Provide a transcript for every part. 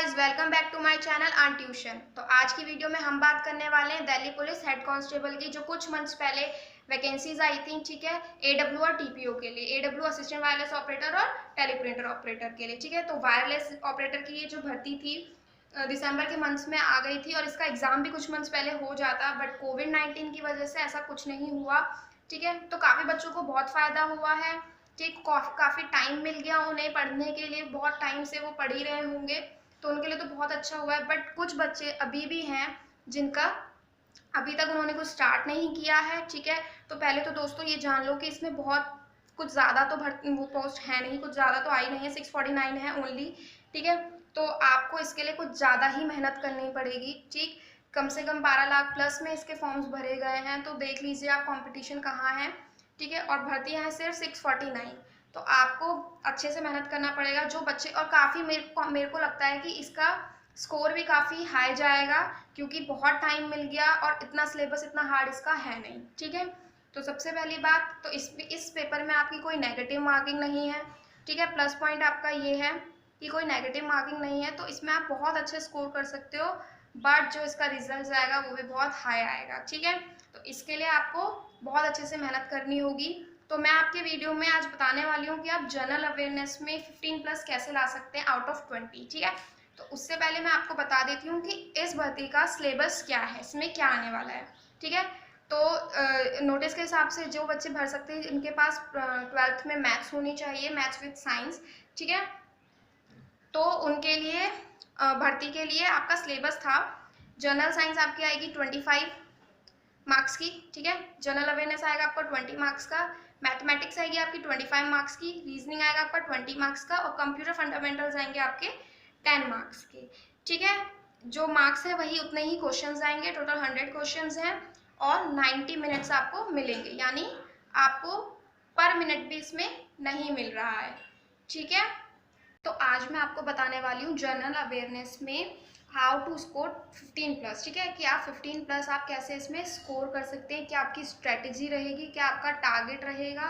Guys, welcome back to my channel on tuition. तो आज की वीडियो में हम बात करने वाले हैं दिल्ली पुलिस हेड कांस्टेबल की जो कुछ मंथ्स पहले वैकेंसीज आई थी। ठीक है, एडब्ल्यू और टीपीओ के लिए, एडब्ल्यू असिस्टेंट वायरलेस ऑपरेटर और टेलीप्रिंटर ऑपरेटर के लिए। ठीक है, तो वायरलेस ऑपरेटर की ये जो भर्ती थी दिसंबर के मंथ्स में आ गई थी और इसका एग्जाम भी कुछ मंथ्स पहले हो जाता, बट कोविड-19 की वजह से ऐसा कुछ नहीं हुआ। ठीक है, तो काफ़ी बच्चों को बहुत फ़ायदा हुआ है। ठीक, काफ़ी टाइम मिल गया उन्हें पढ़ने के लिए, बहुत टाइम से वो पढ़ ही रहे होंगे, तो उनके लिए तो बहुत अच्छा हुआ है। बट कुछ बच्चे अभी भी हैं जिनका अभी तक उन्होंने कुछ स्टार्ट नहीं किया है। ठीक है, तो पहले तो दोस्तों ये जान लो कि इसमें बहुत कुछ ज़्यादा तो वो पोस्ट है नहीं, कुछ ज़्यादा तो आई नहीं है, 649 है ओनली। ठीक है, तो आपको इसके लिए कुछ ज़्यादा ही मेहनत करनी पड़ेगी। ठीक, कम से कम 12 लाख प्लस में इसके फॉर्म्स भरे गए हैं, तो देख लीजिए आप कंपटीशन कहाँ है। ठीक है, और भर्तियाँ हैं सिर्फ 649, तो आपको अच्छे से मेहनत करना पड़ेगा। जो बच्चे, और काफ़ी मेरे को लगता है कि इसका स्कोर भी काफ़ी हाई जाएगा, क्योंकि बहुत टाइम मिल गया और इतना सिलेबस इतना हार्ड इसका है नहीं। ठीक है, तो सबसे पहली बात तो इस पेपर में आपकी कोई नेगेटिव मार्किंग नहीं है। ठीक है, प्लस पॉइंट आपका ये है कि कोई नेगेटिव मार्किंग नहीं है, तो इसमें आप बहुत अच्छे स्कोर कर सकते हो, बट जो इसका रिजल्ट आएगा वो भी बहुत हाई आएगा। ठीक है, तो इसके लिए आपको बहुत अच्छे से मेहनत करनी होगी। तो मैं आपके वीडियो में आज बताने वाली हूँ कि आप जनरल अवेयरनेस में 15 प्लस कैसे ला सकते हैं आउट ऑफ 20। ठीक है, तो उससे पहले मैं आपको बता देती हूँ कि इस भर्ती का सिलेबस क्या है, इसमें क्या आने वाला है। ठीक है, तो नोटिस के हिसाब से जो बच्चे भर सकते हैं इनके पास 12th में मैथ्स होनी चाहिए, मैथ्स विद साइंस। ठीक है, तो उनके लिए भर्ती के लिए आपका सिलेबस था, जनरल साइंस आपकी आएगी 25 मार्क्स की। ठीक है, जनरल अवेयरनेस आएगा आपका 20 मार्क्स का, मैथमेटिक्स आएगी आपकी 25 मार्क्स की, रीजनिंग आएगा आपका 20 मार्क्स का, और कंप्यूटर फंडामेंटल्स आएंगे आपके 10 मार्क्स के। ठीक है, जो मार्क्स है वही उतने ही क्वेश्चंस आएंगे, टोटल 100 क्वेश्चंस हैं और 90 मिनट्स आपको मिलेंगे, यानी आपको पर मिनट भी इसमें नहीं मिल रहा है। ठीक है, तो आज मैं आपको बताने वाली हूँ जनरल अवेयरनेस में हाउ टू स्कोर 15 प्लस। ठीक है, कि आप 15 प्लस आप कैसे इसमें स्कोर कर सकते हैं, क्या आपकी स्ट्रेटेजी रहेगी, क्या आपका टारगेट रहेगा,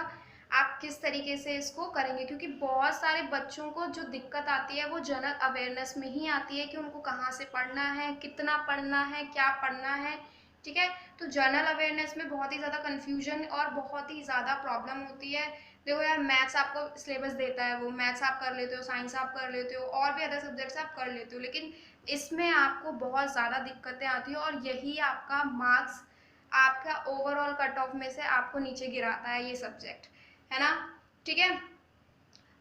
आप किस तरीके से इसको करेंगे। क्योंकि बहुत सारे बच्चों को जो दिक्कत आती है वो जनरल अवेयरनेस में ही आती है कि उनको कहाँ से पढ़ना है, कितना पढ़ना है, क्या पढ़ना है। ठीक है, तो जनरल अवेयरनेस में बहुत ही ज़्यादा कन्फ्यूजन और बहुत ही ज़्यादा प्रॉब्लम होती है। देखो यार, मैथ्स आपको सिलेबस देता है, वो मैथ्स आप कर लेते हो, साइंस आप कर लेते हो, और भी अदर सब्जेक्ट्स आप कर लेते हो, लेकिन इसमें आपको बहुत ज़्यादा दिक्कतें आती हैं और यही आपका मार्क्स, आपका ओवरऑल कट ऑफ में से आपको नीचे गिराता है ये सब्जेक्ट, है ना। ठीक है,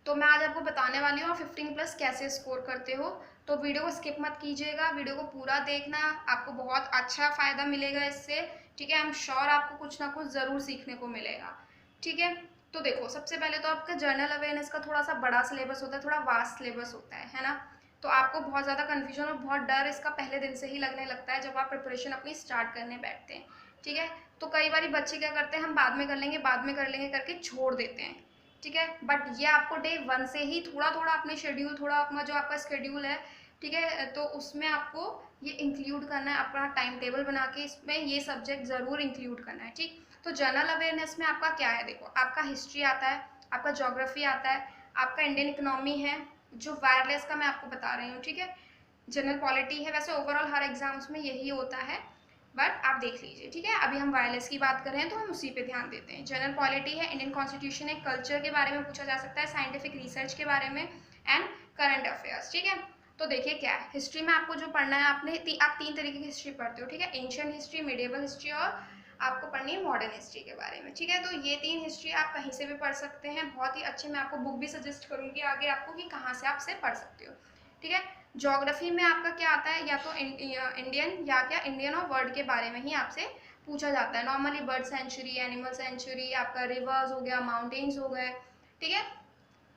तो मैं आज आपको बताने वाली हूँ 15 प्लस कैसे स्कोर करते हो। तो वीडियो को स्किप मत कीजिएगा, वीडियो को पूरा देखना, आपको बहुत अच्छा फ़ायदा मिलेगा इससे। ठीक है, आई एम श्योर आपको कुछ ना कुछ ज़रूर सीखने को मिलेगा। ठीक है, तो देखो, सबसे पहले तो आपका जनरल अवेयरनेस का थोड़ा सा बड़ा सिलेबस होता है, थोड़ा वास्ट सिलेबस होता है ना। तो आपको बहुत ज़्यादा कन्फ्यूजन और बहुत डर इसका पहले दिन से ही लगने लगता है जब आप प्रिपरेशन अपनी स्टार्ट करने बैठते हैं। ठीक है, तो कई बार बच्चे क्या करते हैं, हम बाद में कर लेंगे, बाद में कर लेंगे करके छोड़ देते हैं। ठीक है, बट ये आपको डे 1 से ही थोड़ा थोड़ा अपने शेड्यूल, थोड़ा अपना जो आपका शेड्यूल है, ठीक है, तो उसमें आपको ये इंक्लूड करना है, अपना टाइम टेबल बना के इसमें ये सब्जेक्ट ज़रूर इंक्लूड करना है। ठीक, तो जनरल अवेयरनेस में आपका क्या है, देखो, आपका हिस्ट्री आता है, आपका ज्योग्राफी आता है, आपका इंडियन इकोनॉमी है, जो वायरलेस का मैं आपको बता रही हूँ। ठीक है, जनरल पॉलिटी है, वैसे ओवरऑल हर एग्जाम्स में यही होता है, बट आप देख लीजिए। ठीक है, अभी हम वायरलेस की बात कर रहे हैं तो हम उसी पे ध्यान देते हैं। जनरल पॉलिटी है, इंडियन कॉन्स्टिट्यूशन है, कल्चर के बारे में पूछा जा सकता है, साइंटिफिक रिसर्च के बारे में, एंड करंट अफेयर्स। ठीक है, तो देखिए क्या है, हिस्ट्री में आपको जो पढ़ना है, आप 3 तरीके की हिस्ट्री पढ़ते हो। ठीक है, एंशिएंट हिस्ट्री, मिडिएवल हिस्ट्री, और आपको पढ़नी है मॉडर्न हिस्ट्री के बारे में। ठीक है, तो ये 3 हिस्ट्री आप कहीं से भी पढ़ सकते हैं, बहुत ही अच्छे। मैं आपको बुक भी सजेस्ट करूँगी आगे आपको कि कहाँ से आप से पढ़ सकते हो। ठीक है, ज्योग्राफी में आपका क्या आता है, या तो इंडियन या क्या इंडियन और वर्ल्ड के बारे में ही आपसे पूछा जाता है normally, bird sanctuary, animal sanctuary, आपका रिवर्स हो गया, माउंटेन्स हो गए। ठीक है,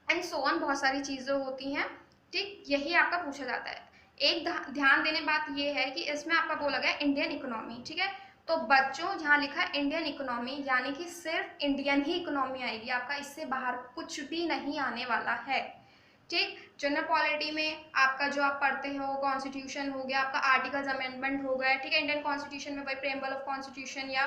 एंड सो ऑन, बहुत सारी चीज़ें होती हैं। ठीक, यही आपका पूछा जाता है। एक ध्यान देने बात ये है कि इसमें आपका बोला गया इंडियन इकोनॉमी। ठीक है, तो बच्चों जहाँ लिखा है इंडियन इकोनॉमी, यानी कि सिर्फ इंडियन ही इकोनॉमी आएगी आपका, इससे बाहर कुछ भी नहीं आने वाला है। ठीक, जनरल पॉलिटी में आपका जो आप पढ़ते हो, कॉन्स्टिट्यूशन हो गया, आपका आर्टिकल्स अमेंडमेंट हो गया। ठीक है, इंडियन कॉन्स्टिट्यूशन में वही प्रेम्बल ऑफ कॉन्स्टिट्यूशन, या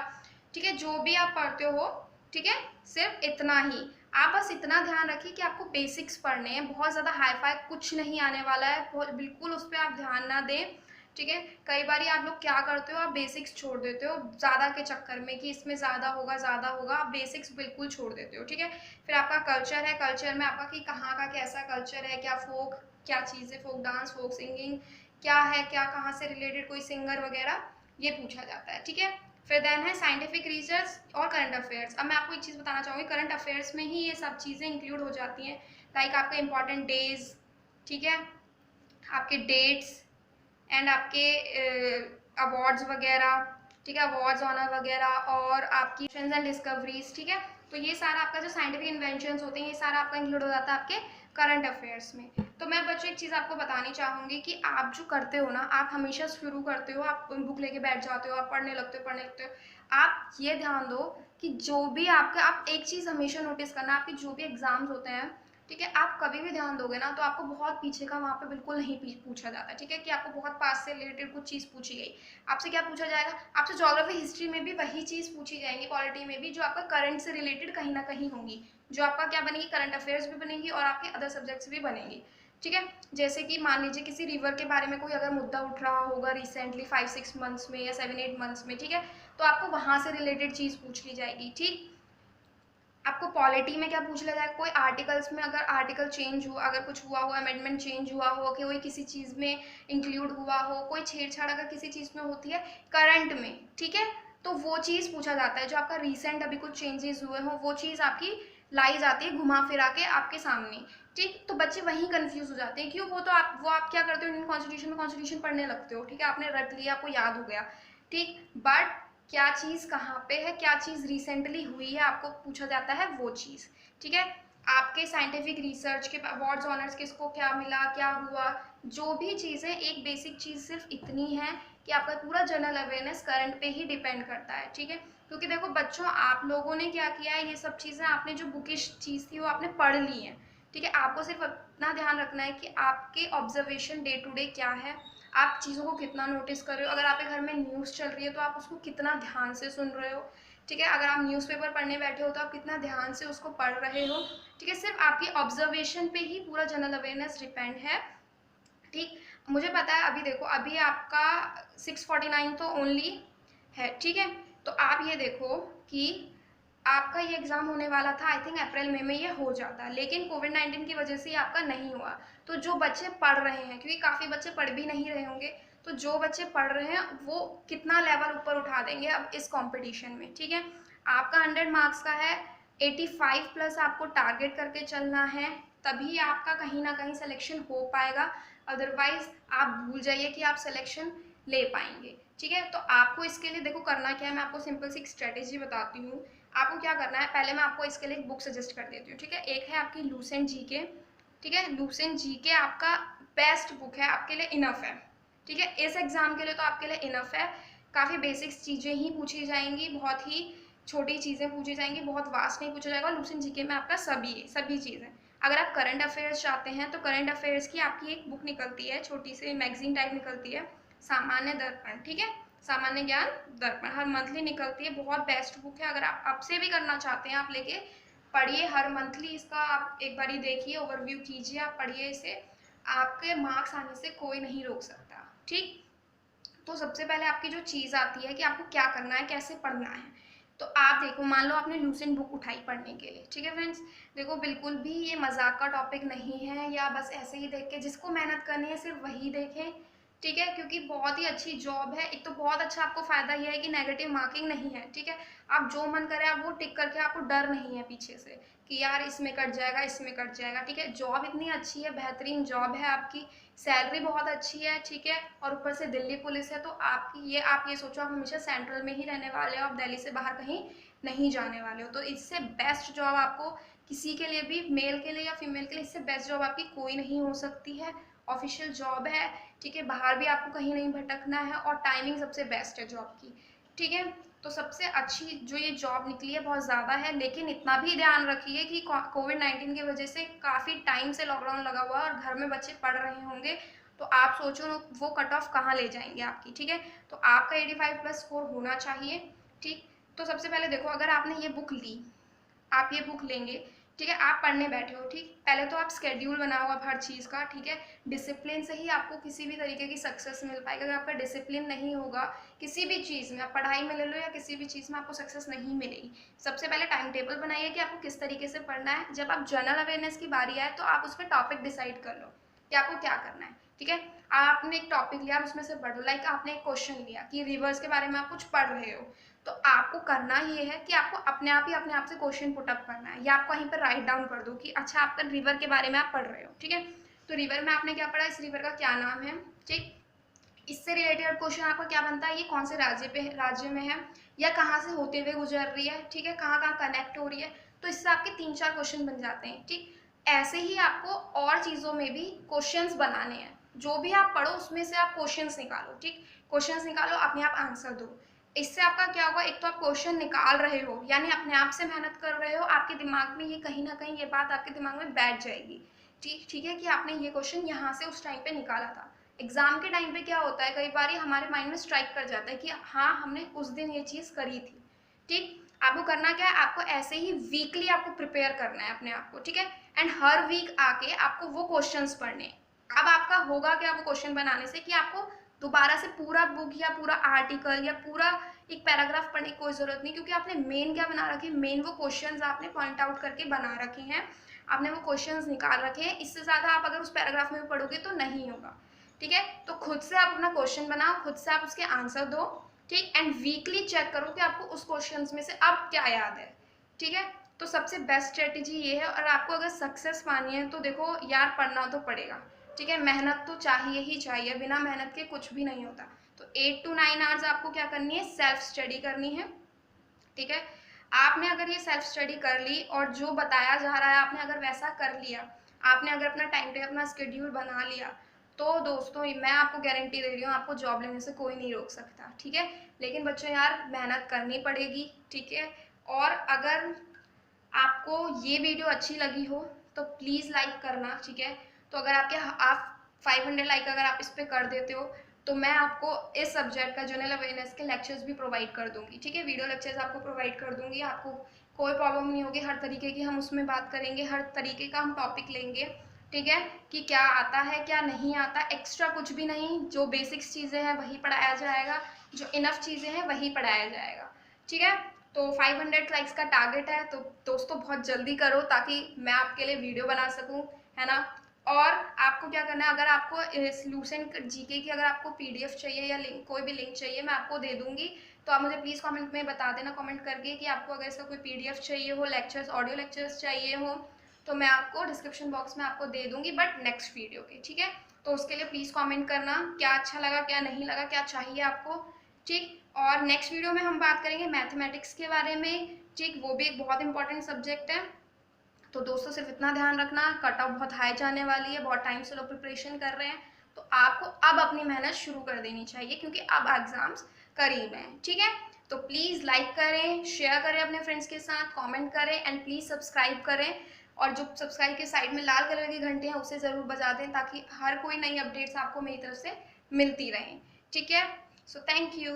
ठीक है जो भी आप पढ़ते हो, ठीक है, सिर्फ इतना ही। आप बस इतना ध्यान रखिए कि आपको बेसिक्स पढ़ने हैं, बहुत ज़्यादा हाई फाई कुछ नहीं आने वाला है, बिल्कुल उस पर आप ध्यान ना दें, ठीक है। कई बार आप लोग क्या करते हो, आप बेसिक्स छोड़ देते हो ज़्यादा के चक्कर में कि इसमें ज़्यादा होगा, आप बेसिक्स बिल्कुल छोड़ देते हो, ठीक है। फिर आपका कल्चर है, कल्चर में आपका कि कहाँ का कैसा कल्चर है, क्या फोक, क्या चीज़ें, फोक डांस, फोक सिंगिंग क्या है, क्या कहाँ से रिलेटेड कोई सिंगर वगैरह, ये पूछा जाता है, ठीक है। फिर देन है साइंटिफिक रिसर्च और करंट अफेयर्स। अब मैं आपको एक चीज़ बताना चाहूँगी, करंट अफेयर्स में ही ये सब चीज़ें इंक्लूड हो जाती हैं, लाइक आपके इंपॉर्टेंट डेज, ठीक है, आपके डेट्स एंड आपके अवार्ड्स वगैरह, ठीक है, अवार्ड्स ऑनर वगैरह, और आपकी ट्रेंड्स एंड डिस्कवरीज, ठीक है। तो ये सारा आपका जो साइंटिफिक इन्वेंशंस होते हैं, ये सारा आपका इंक्लूड हो जाता है आपके करंट अफेयर्स में। तो मैं बच्चों एक चीज़ आपको बतानी चाहूँगी कि आप जो करते हो ना, आप हमेशा शुरू करते हो, आप बुक लेके बैठ जाते हो, आप पढ़ने लगते हो। आप ये ध्यान दो कि जो भी आपका, आप एक चीज़ हमेशा नोटिस करना, आपके जो भी एग्जाम्स होते हैं, ठीक है, आप कभी भी ध्यान दोगे ना तो आपको बहुत पीछे का वहाँ पे बिल्कुल नहीं पूछा जाता, ठीक है, कि आपको बहुत पास से रिलेटेड कुछ चीज़ पूछी गई। आपसे क्या पूछा जाएगा, आपसे ज्योग्राफी हिस्ट्री में भी वही चीज़ पूछी जाएंगी, पॉलिटी में भी, जो आपका करंट से रिलेटेड कहीं ना कहीं होंगी, जो आपका क्या बनेगी, करंट अफेयर्स भी बनेंगी और आपके अदर सब्जेक्ट्स भी बनेंगी, ठीक है। जैसे कि मान लीजिए किसी रिवर के बारे में कोई अगर मुद्दा उठ रहा होगा रिसेंटली 5-6 मंथ्स में या 7-8 मंथ्स में, ठीक है, तो आपको वहाँ से रिलेटेड चीज़ पूछ ली जाएगी, ठीक। आपको पॉलिटी में क्या पूछ लिया जाएगा, कोई आर्टिकल्स में अगर आर्टिकल चेंज हुआ, अगर कुछ हुआ हो, अमेंडमेंट चेंज हुआ हो, कि कोई किसी चीज़ में इंक्लूड हुआ हो, कोई छेड़छाड़ अगर किसी चीज़ में होती है करंट में, ठीक है, तो वो चीज़ पूछा जाता है, जो आपका रिसेंट अभी कुछ चेंजेस हुए हो, वो चीज़ आपकी लाई जाती है घुमा फिरा के आपके सामने, ठीक। तो बच्चे वहीं कंफ्यूज हो जाते हैं, क्यों, वो आप क्या करते हो, इंडियन कॉन्स्टिट्यूशन में कॉन्स्टिट्यूशन पढ़ने लगते हो, ठीक है, आपने रट लिया, आपको याद हो गया, ठीक, बट क्या चीज़ कहाँ पे है, क्या चीज़ रिसेंटली हुई है, आपको पूछा जाता है वो चीज़, ठीक है। आपके साइंटिफिक रिसर्च के अवार्ड्स ऑनर्स किसको क्या मिला, क्या हुआ, जो भी चीज़ें, एक बेसिक चीज़ सिर्फ इतनी है कि आपका पूरा जनरल अवेयरनेस करंट पे ही डिपेंड करता है, ठीक है। क्योंकि देखो बच्चों, आप लोगों ने क्या किया है, ये सब चीज़ें आपने जो बुकिश चीज़ थी वो आपने पढ़ ली है, ठीक है। आपको सिर्फ इतना ध्यान रखना है कि आपके ऑब्जर्वेशन डे टू डे क्या है, आप चीज़ों को कितना नोटिस कर रहे हो, अगर आपके घर में न्यूज़ चल रही है तो आप उसको कितना ध्यान से सुन रहे हो, ठीक है, अगर आप न्यूज़पेपर पढ़ने बैठे हो तो आप कितना ध्यान से उसको पढ़ रहे हो, ठीक है। सिर्फ आपकी ऑब्जर्वेशन पे ही पूरा जनरल अवेयरनेस डिपेंड है, ठीक। मुझे पता है, अभी देखो, अभी आपका 649 तो ओनली है, ठीक है। तो आप ये देखो कि आपका ये एग्ज़ाम होने वाला था, आई थिंक अप्रैल मई में ये हो जाता, लेकिन कोविड-19 की वजह से आपका नहीं हुआ। तो जो बच्चे पढ़ रहे हैं, क्योंकि काफ़ी बच्चे पढ़ भी नहीं रहे होंगे, तो जो बच्चे पढ़ रहे हैं वो कितना लेवल ऊपर उठा देंगे अब इस कॉम्पिटिशन में, ठीक है। आपका 100 मार्क्स का है, 85 प्लस आपको टारगेट करके चलना है, तभी आपका कहीं ना कहीं सिलेक्शन हो पाएगा, अदरवाइज आप भूल जाइए कि आप सिलेक्शन ले पाएंगे, ठीक है। तो आपको इसके लिए देखो करना क्या है, मैं आपको सिंपल सी एक स्ट्रेटेजी बताती हूँ। आपको क्या करना है, पहले मैं आपको इसके लिए एक बुक सजेस्ट कर देती हूँ, ठीक है। एक है आपकी लूसेंट जीके, ठीक है, लूसेंट जीके आपका बेस्ट बुक है, आपके लिए इनफ है, ठीक है, इस एग्जाम के लिए तो आपके लिए इनफ है। काफ़ी बेसिक्स चीज़ें ही पूछी जाएंगी, बहुत ही छोटी चीज़ें पूछी जाएंगी, बहुत वास्ट नहीं पूछा जाएगा। लूसेंट जीके में आपका सभी चीज़ें। अगर आप करंट अफेयर्स चाहते हैं तो करंट अफेयर्स की आपकी एक बुक निकलती है, छोटी सी मैगजीन टाइप निकलती है, सामान्य दर्पण, ठीक है, सामान्य ज्ञान दर्पण, हर मंथली निकलती है, बहुत बेस्ट बुक है। अगर आप अब से भी करना चाहते हैं, आप लेके पढ़िए हर मंथली, इसका आप एक बारी देखिए, ओवरव्यू कीजिए, आप पढ़िए इसे, आपके मार्क्स आने से कोई नहीं रोक सकता, ठीक। तो सबसे पहले आपकी जो चीज़ आती है कि आपको क्या करना है, कैसे पढ़ना है। तो आप देखो, मान लो आपने लूसेंट बुक उठाई पढ़ने के लिए, ठीक है फ्रेंड्स, देखो बिल्कुल भी ये मजाक का टॉपिक नहीं है, या बस ऐसे ही देख के, जिसको मेहनत करनी है सिर्फ वही देखें, ठीक है, क्योंकि बहुत ही अच्छी जॉब है। एक तो बहुत अच्छा आपको फायदा यह है कि नेगेटिव मार्किंग नहीं है, ठीक है, आप जो मन करे आप वो टिक करके, आपको डर नहीं है पीछे से कि यार इसमें कट जाएगा, इसमें कट जाएगा, ठीक है। जॉब इतनी अच्छी है, बेहतरीन जॉब है आपकी, सैलरी बहुत अच्छी है, ठीक है, और ऊपर से दिल्ली पुलिस है, तो आप ये सोचो, आप हमेशा सेंट्रल में ही रहने वाले हो, आप दिल्ली से बाहर कहीं नहीं जाने वाले हो, तो इससे बेस्ट जॉब आपको किसी के लिए भी, मेल के लिए या फीमेल के लिए, इससे बेस्ट जॉब आपकी कोई नहीं हो सकती है। ऑफिशियल जॉब है, ठीक है, बाहर भी आपको कहीं नहीं भटकना है, और टाइमिंग सबसे बेस्ट है जॉब की, ठीक है। तो सबसे अच्छी जो ये जॉब निकली है बहुत ज़्यादा है, लेकिन इतना भी ध्यान रखिए कि कोविड-19 की वजह से काफ़ी टाइम से लॉकडाउन लगा हुआ है और घर में बच्चे पढ़ रहे होंगे, तो आप सोचो वो कट ऑफ कहाँ ले जाएंगे आपकी, ठीक है। तो आपका 85 प्लस स्कोर होना चाहिए, ठीक। तो सबसे पहले देखो, अगर आपने ये बुक ली, आप ये बुक लेंगे, ठीक है। आप पढ़ने बैठे हो, ठीक, पहले तो आप स्केड्यूल बनाओ अब हर चीज़ का, ठीक है। डिसिप्लिन से ही आपको किसी भी तरीके की सक्सेस मिल पाएगी। अगर आपका डिसिप्लिन नहीं होगा किसी भी चीज़ में, आप पढ़ाई में ले लो या किसी भी चीज़ में, आपको सक्सेस नहीं मिलेगी। सबसे पहले टाइम टेबल बनाइए कि आपको किस तरीके से पढ़ना है। जब आप जनरल अवेयरनेस की बारी आए तो आप उस पर टॉपिक डिसाइड कर लो कि आपको क्या करना है, ठीक है। आपने एक टॉपिक लिया, आप उसमें से पढ़ो। लाइक आपने एक क्वेश्चन लिया कि रिवर्स के बारे में आप कुछ पढ़ रहे हो, तो आपको करना ये है कि आपको अपने आप से क्वेश्चन पुटअप करना है, या आप कहीं पर राइट डाउन कर दो कि अच्छा आपका रिवर के बारे में आप पढ़ रहे हो, ठीक है। तो रिवर में आपने क्या पढ़ा, इस रिवर का क्या नाम है, ठीक। इससे रिलेटेड क्वेश्चन आपका क्या बनता है, ये कौन से राज्य में है, या कहाँ से होते हुए गुजर रही है, ठीक है, कहाँ कहाँ कनेक्ट हो रही है। तो इससे आपके 3-4 क्वेश्चन बन जाते हैं, ठीक। ऐसे ही आपको और चीज़ों में भी क्वेश्चंस बनाने हैं। जो भी आप पढ़ो उसमें से आप क्वेश्चंस निकालो, ठीक। क्वेश्चंस निकालो, अपने आप आंसर दो। इससे आपका क्या होगा, एक तो आप क्वेश्चन निकाल रहे हो, यानी अपने आप से मेहनत कर रहे हो, आपके दिमाग में ये कहीं ना कहीं ये बात आपके दिमाग में बैठ जाएगी, ठीक है, कि आपने ये क्वेश्चन यहाँ से उस टाइम पे निकाला था। एग्जाम के टाइम पे क्या होता है, कई बार हमारे माइंड में स्ट्राइक कर जाता है कि हाँ हमने उस दिन ये चीज़ करी थी, ठीक। आपको करना क्या है, आपको ऐसे ही वीकली आपको प्रिपेयर करना है अपने आप को, ठीक है। एंड हर वीक आके आपको वो क्वेश्चंस पढ़ने। अब आपका होगा क्या वो क्वेश्चन बनाने से, कि आपको दोबारा से पूरा बुक या पूरा आर्टिकल या पूरा एक पैराग्राफ पढ़ने की कोई ज़रूरत नहीं, क्योंकि आपने मेन क्या बना रखे, मेन वो क्वेश्चंस आपने पॉइंट आउट करके बना रखे हैं, आपने वो क्वेश्चंस निकाल रखे हैं। इससे ज़्यादा आप अगर उस पैराग्राफ में भी पढ़ोगे तो नहीं होगा, ठीक है। तो खुद से आप अपना क्वेश्चन बनाओ, खुद से आप उसके आंसर दो, ठीक। एंड वीकली चेक करो कि आपको उस क्वेश्चन में से अब क्या याद है, ठीक है। तो सबसे बेस्ट स्ट्रेटेजी ये है। और आपको अगर सक्सेस पानी है तो देखो यार, पढ़ना तो पड़ेगा, ठीक है। मेहनत तो चाहिए ही चाहिए, बिना मेहनत के कुछ भी नहीं होता। तो 8 to 9 आवर्स आपको क्या करनी है, सेल्फ स्टडी करनी है, ठीक है। आपने अगर ये सेल्फ स्टडी कर ली और जो बताया जा रहा है आपने अगर वैसा कर लिया, आपने अगर अपना टाइम टेबल अपना स्केड्यूल बना लिया, तो दोस्तों मैं आपको गारंटी दे रही हूँ आपको जॉब लेने से कोई नहीं रोक सकता, ठीक है। लेकिन बच्चों यार मेहनत करनी पड़ेगी, ठीक है। और अगर आपको ये वीडियो अच्छी लगी हो तो प्लीज़ लाइक करना, ठीक है। तो अगर आप 500 लाइक अगर आप इस पर कर देते हो तो मैं आपको इस सब्जेक्ट का जनरल अवेयरनेस के लेक्चर्स भी प्रोवाइड कर दूंगी, ठीक है। वीडियो लेक्चर्स आपको प्रोवाइड कर दूंगी, आपको कोई प्रॉब्लम नहीं होगी। हर तरीके की हम उसमें बात करेंगे, हर तरीके का हम टॉपिक लेंगे, ठीक है, कि क्या आता है क्या नहीं आता। एक्स्ट्रा कुछ भी नहीं, जो बेसिक्स चीज़ें हैं वही पढ़ाया जाएगा, जो इनफ चीज़ें हैं वही पढ़ाया जाएगा, ठीक है। तो 500 लाइक्स का टारगेट है, तो दोस्तों बहुत जल्दी करो ताकि मैं आपके लिए वीडियो बना सकूं, है ना। और आपको क्या करना है, अगर आपको सॉल्यूशन जीके की अगर आपको पीडीएफ चाहिए या लिंक, कोई भी लिंक चाहिए मैं आपको दे दूंगी। तो आप मुझे प्लीज़ कमेंट में बता देना, कमेंट करके कि आपको अगर इसका कोई पीडीएफ चाहिए हो, लेक्चर्स ऑडियो लेक्चर्स चाहिए हो, तो मैं आपको डिस्क्रिप्शन बॉक्स में आपको दे दूंगी, बट नेक्स्ट वीडियो के, ठीक है। तो उसके लिए प्लीज़ कॉमेंट करना क्या अच्छा लगा क्या नहीं लगा, क्या चाहिए आपको, ठीक। और नेक्स्ट वीडियो में हम बात करेंगे मैथमेटिक्स के बारे में, ठीक। वो भी एक बहुत इंपॉर्टेंट सब्जेक्ट है। तो दोस्तों सिर्फ इतना ध्यान रखना, कट ऑफ बहुत हाई जाने वाली है, बहुत टाइम से लोग प्रिपरेशन कर रहे हैं, तो आपको अब अपनी मेहनत शुरू कर देनी चाहिए क्योंकि अब एग्जाम्स करीब हैं, ठीक है। तो प्लीज़ लाइक करें, शेयर करें अपने फ्रेंड्स के साथ, कमेंट करें एंड प्लीज़ सब्सक्राइब करें। और जो सब्सक्राइब के साइड में लाल कलर की घंटे हैं उसे ज़रूर बजा दें ताकि हर कोई नई अपडेट्स आपको मेरी तरफ से मिलती रहें, ठीक है। So thank you.